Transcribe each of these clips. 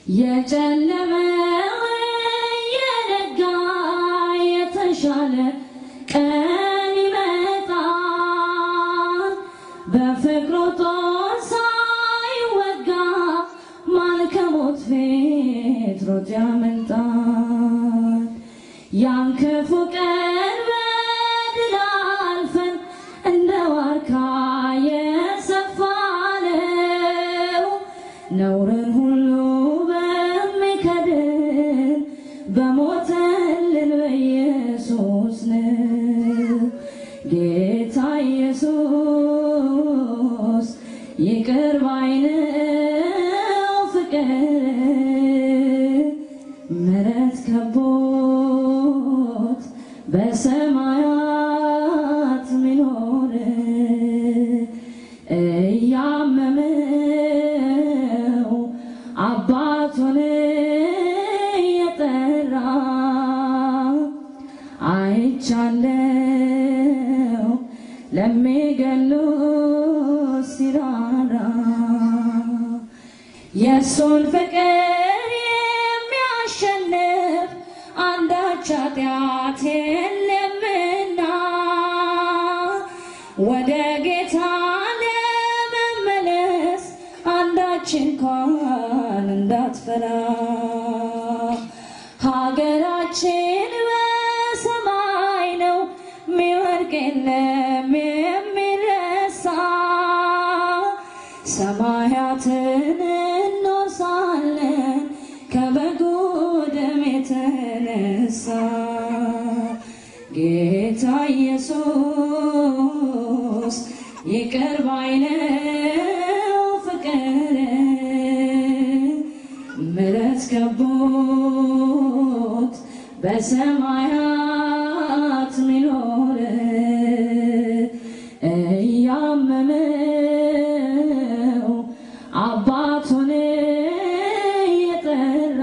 የጨለመ የነጋ የተሻለ ቀን ይመጣል በፍቅሩ ጦር ሳይወጋ ማን ከሞት ፊት ሮጥ ያመልጣል ያን ክፉ ቀን በድል አልፈን እንደ ዋርካ የሰፋነው ነውርን ሁሉ በሚከድን በሞተልን በኢየሱስ ነው ጌታ ኢየሱስ ይቅር ባይ ነው ፍቅር ምሕረት ከቦት በሰማያት ሚኖር እያመመው አባቱን የጠራ አይቻለው ለሚገሉት ሲራራ የሱን ፍቅር የሚያሸንፍ አንዳች ኃጢአት የለምና ወደ ጌታ ለመመለስ አንዳች እንኳን እንዳትፈራ ሀገራችን በሰማይ ነው ሚወርቅ የለም የሚረሳ ሰማያትን እንወርሳለን ከበጉ ደም የተነሳ ጌታ ኢየሱስ ይቅር ባይ ነው ፍቅር ምሕረት ከቦት በሰማያት ሚኖር እያመመው አባቱን የጠራ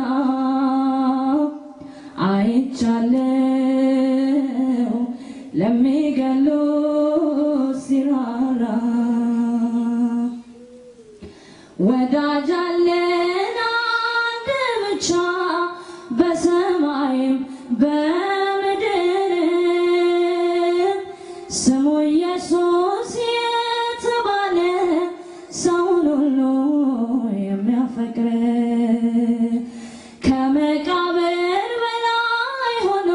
አይቻለው ለሚገሉት ሲራራ ወዳጅ አለን አንድ ብቻ በሰማይም በምድር ስሙ ኢየሱስ የተባለ ሰውን ሁሉ የሚያፈቅር ከመቃብር በላይ ሆኖ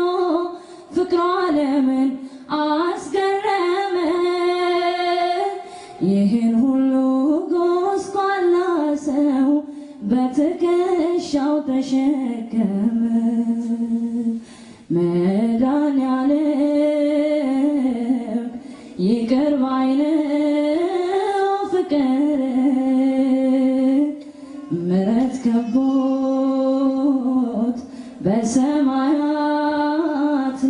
ፍቅሩ ዓለምን አስገረመ ይህን ሁሉ ጎስቋላ ሰው በትከሻው ተሸከመ መድኃኔዓለም ይቅር ባይ ነው ፍቅር ምሕረት ከቦት በሰማያት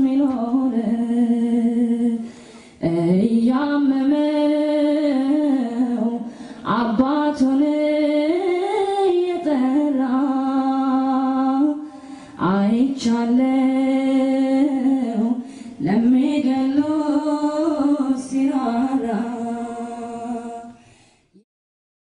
ሚኖር እያመመው አባቱን የጠራ አይቻለው